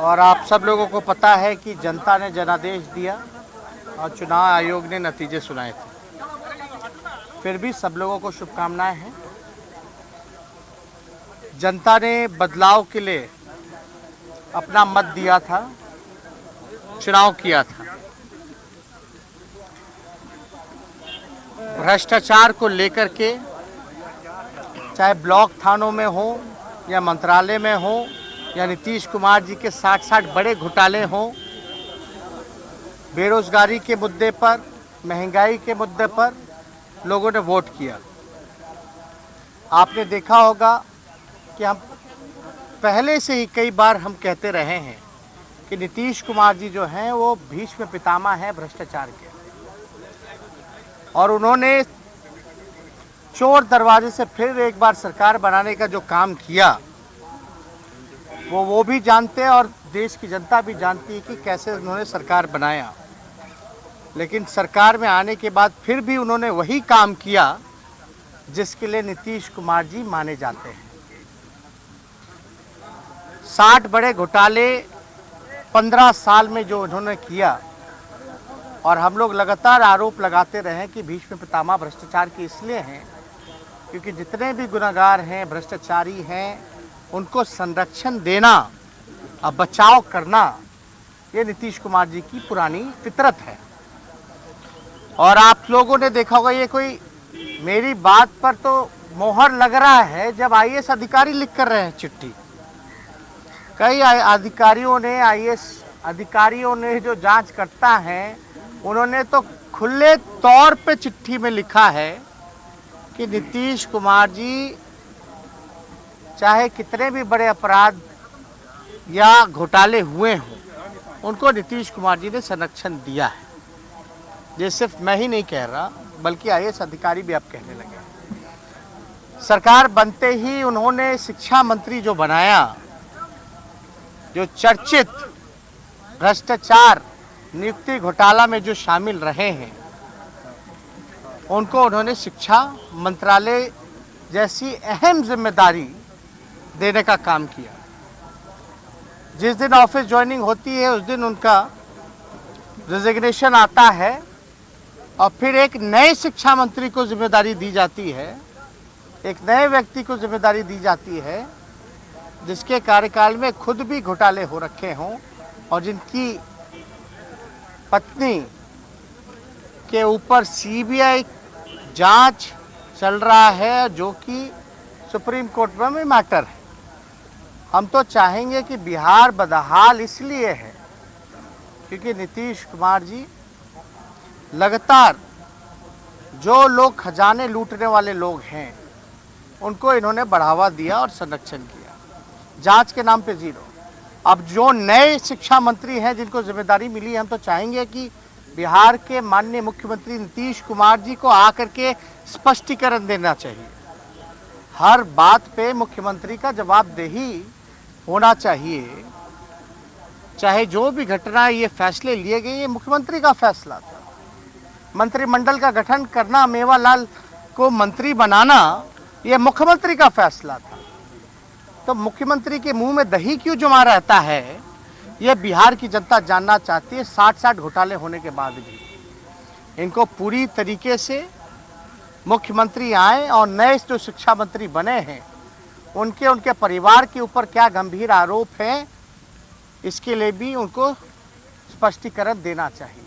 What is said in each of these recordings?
और आप सब लोगों को पता है कि जनता ने जनादेश दिया और चुनाव आयोग ने नतीजे सुनाए थे। फिर भी सब लोगों को शुभकामनाएं हैं। जनता ने बदलाव के लिए अपना मत दिया था, चुनाव किया था। भ्रष्टाचार को लेकर के चाहे ब्लॉक थानों में हो या मंत्रालय में हो या नीतीश कुमार जी के 60 बड़े घोटाले हों, बेरोजगारी के मुद्दे पर, महंगाई के मुद्दे पर लोगों ने वोट किया। आपने देखा होगा कि हम पहले से ही कई बार हम कहते रहे हैं कि नीतीश कुमार जी जो हैं वो भीष्म पितामह हैं भ्रष्टाचार के, और उन्होंने चोर दरवाजे से फिर एक बार सरकार बनाने का जो काम किया वो भी जानते हैं और देश की जनता भी जानती है कि कैसे उन्होंने सरकार बनाया। लेकिन सरकार में आने के बाद फिर भी उन्होंने वही काम किया जिसके लिए नीतीश कुमार जी माने जाते हैं। 60 बड़े घोटाले 15 साल में जो उन्होंने किया, और हम लोग लगातार आरोप लगाते रहे कि भीष्म पितामह भ्रष्टाचार के इसलिए हैं क्योंकि जितने भी गुनहगार हैं, भ्रष्टाचारी हैं, उनको संरक्षण देना और बचाव करना ये नीतीश कुमार जी की पुरानी फितरत है। और आप लोगों ने देखा होगा, ये कोई मेरी बात पर तो मोहर लग रहा है जब आईएएस अधिकारी लिख कर रहे हैं चिट्ठी। कई अधिकारियों ने, आईएएस अधिकारियों ने जो जांच करता है, उन्होंने तो खुले तौर पे चिट्ठी में लिखा है कि नीतीश कुमार जी चाहे कितने भी बड़े अपराध या घोटाले हुए हों, उनको नीतीश कुमार जी ने संरक्षण दिया है। ये सिर्फ मैं ही नहीं कह रहा, बल्कि आईएएस अधिकारी भी अब कहने लगे। सरकार बनते ही उन्होंने शिक्षा मंत्री जो बनाया, जो चर्चित भ्रष्टाचार नियुक्ति घोटाला में जो शामिल रहे हैं, उनको उन्होंने शिक्षा मंत्रालय जैसी अहम जिम्मेदारी देने का काम किया। जिस दिन ऑफिस ज्वाइनिंग होती है उस दिन उनका रिजिग्नेशन आता है और फिर एक नए शिक्षा मंत्री को जिम्मेदारी दी जाती है, एक नए व्यक्ति को जिम्मेदारी दी जाती है जिसके कार्यकाल में खुद भी घोटाले हो रखे हों और जिनकी पत्नी के ऊपर सीबीआई जांच चल रहा है, जो कि सुप्रीम कोर्ट में मैटर है। हम तो चाहेंगे कि बिहार बदहाल इसलिए है क्योंकि नीतीश कुमार जी लगातार जो लोग खजाने लूटने वाले लोग हैं उनको इन्होंने बढ़ावा दिया और संरक्षण किया, जांच के नाम पे जीरो। अब जो नए शिक्षा मंत्री हैं जिनको जिम्मेदारी मिली, हम तो चाहेंगे कि बिहार के माननीय मुख्यमंत्री नीतीश कुमार जी को आकर के स्पष्टीकरण देना चाहिए। हर बात पे मुख्यमंत्री का जवाबदेही होना चाहिए। चाहे जो भी घटना, ये फैसले लिए गए, ये मुख्यमंत्री का फैसला था। मंत्रिमंडल का गठन करना, मेवालाल को मंत्री बनाना, ये मुख्यमंत्री का फैसला था। तो मुख्यमंत्री के मुंह में दही क्यों जमा रहता है, ये बिहार की जनता जानना चाहती है। 60 घोटाले होने के बाद भी इनको पूरी तरीके से मुख्यमंत्री आए और नए जो शिक्षा मंत्री बने हैं उनके परिवार के ऊपर क्या गंभीर आरोप है, इसके लिए भी उनको स्पष्टीकरण देना चाहिए।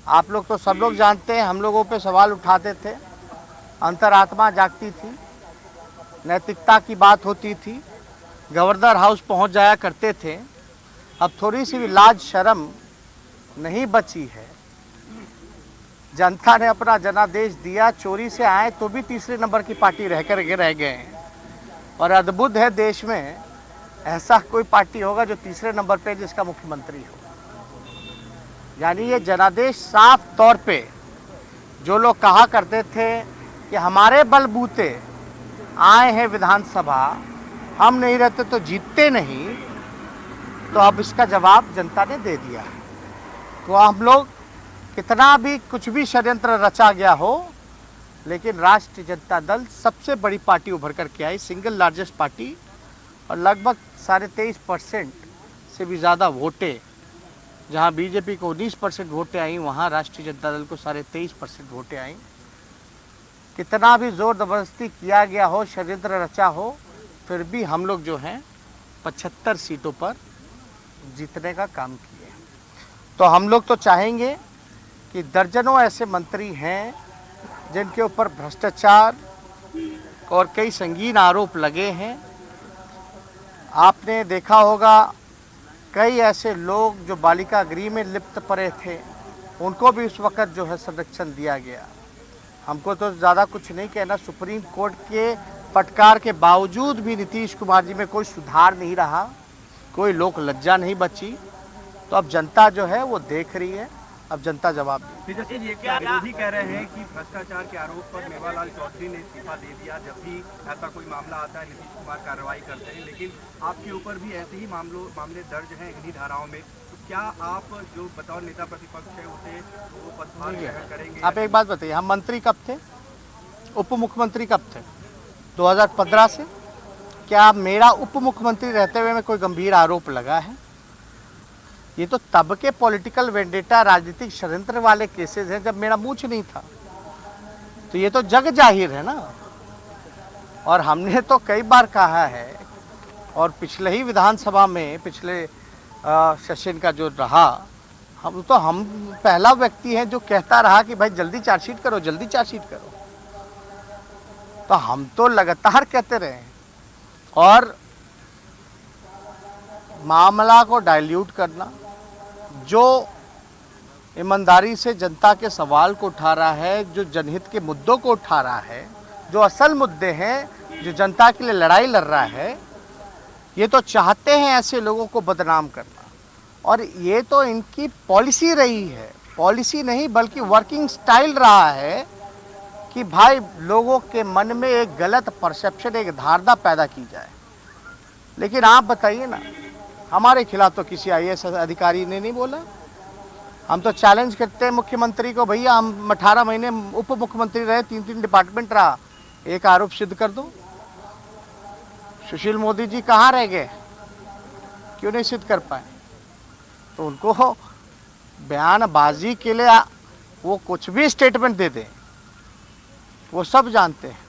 आप लोग तो सब लोग जानते हैं, हम लोगों पे सवाल उठाते थे, अंतरात्मा जागती थी, नैतिकता की बात होती थी, गवर्नर हाउस पहुंच जाया करते थे। अब थोड़ी सी भी लाज शर्म नहीं बची है। जनता ने अपना जनादेश दिया, चोरी से आए तो भी तीसरे नंबर की पार्टी रह गए हैं। और अद्भुत है, देश में ऐसा कोई पार्टी होगा जो तीसरे नंबर पे जिसका मुख्यमंत्री हो। यानी ये जनादेश साफ तौर पे, जो लोग कहा करते थे कि हमारे बलबूते आए हैं विधानसभा, हम नहीं रहते तो जीतते नहीं, तो अब इसका जवाब जनता ने दे दिया है। तो हम लोग कितना भी कुछ भी षड्यंत्र रचा गया हो, लेकिन राष्ट्रीय जनता दल सबसे बड़ी पार्टी उभर कर के आई, सिंगल लार्जेस्ट पार्टी, और लगभग 23.5% से भी ज़्यादा वोटें, जहां बीजेपी को 19% वोटें आई, वहां राष्ट्रीय जनता दल को 23.5% वोटें आई। कितना भी जोर जबरदस्ती किया गया हो, षड्यंत्र रचा हो, फिर भी हम लोग जो हैं 75 सीटों पर जीतने का काम किए। तो हम लोग तो चाहेंगे कि दर्जनों ऐसे मंत्री हैं जिनके ऊपर भ्रष्टाचार और कई संगीन आरोप लगे हैं। आपने देखा होगा कई ऐसे लोग जो बालिका गृह में लिप्त पड़े थे, उनको भी उस वक्त जो है संरक्षण दिया गया। हमको तो ज़्यादा कुछ नहीं कहना, सुप्रीम कोर्ट के फटकार के बावजूद भी नीतीश कुमार जी में कोई सुधार नहीं रहा, कोई लोक लज्जा नहीं बची। तो अब जनता जो है वो देख रही है, अब जनता जवाब देगी। ये क्या विरोधी कह रहे हैं कि भ्रष्टाचार के आरोप पर मेवालाल चौधरी ने इस्तीफा दे दिया। जब भी ऐसा कोई मामला आता है नीतीश कुमार कार्रवाई करते हैं, लेकिन आपके ऊपर भी ऐसे ही मामले दर्ज हैं इन्हीं धाराओं में। तो क्या आप जो बतौर नेता प्रतिपक्ष है उसे वो पदभार ग्रहण करेंगे? आप एक बात बताइए, हम मंत्री कब थे, उप मुख्यमंत्री कब थे? 2015 से। क्या मेरा उप मुख्यमंत्री रहते हुए में कोई गंभीर आरोप लगा है? ये तो तब के पॉलिटिकल वेंडेटा, राजनीतिक षड्यंत्र वाले केसेस हैं जब मेरा मूछ नहीं था। तो ये तो जग जाहिर है ना। और हमने तो कई बार कहा है, और पिछले ही विधानसभा में पिछले सेशन का जो रहा, हम पहला व्यक्ति हैं जो कहता रहा कि भाई जल्दी चार्जशीट करो, जल्दी चार्जशीट करो। तो हम तो लगातार कहते रहे, और मामला को डाइल्यूट करना, जो ईमानदारी से जनता के सवाल को उठा रहा है, जो जनहित के मुद्दों को उठा रहा है, जो असल मुद्दे हैं, जो जनता के लिए लड़ाई लड़ रहा है, ये तो चाहते हैं ऐसे लोगों को बदनाम करना। और ये तो इनकी पॉलिसी रही है, पॉलिसी नहीं बल्कि वर्किंग स्टाइल रहा है कि भाई लोगों के मन में एक गलत परसेप्शन, एक धारणा पैदा की जाए। लेकिन आप बताइए ना, हमारे खिलाफ तो किसी IAS अधिकारी ने नहीं बोला। हम तो चैलेंज करते हैं मुख्यमंत्री को, भैया हम 18 महीने उप मुख्यमंत्री रहे, 3 डिपार्टमेंट रहा, एक आरोप सिद्ध कर दो। सुशील मोदी जी कहाँ रह गए, क्यों नहीं सिद्ध कर पाए? तो उनको बयानबाजी के लिए वो कुछ भी स्टेटमेंट दे दें, वो सब जानते हैं।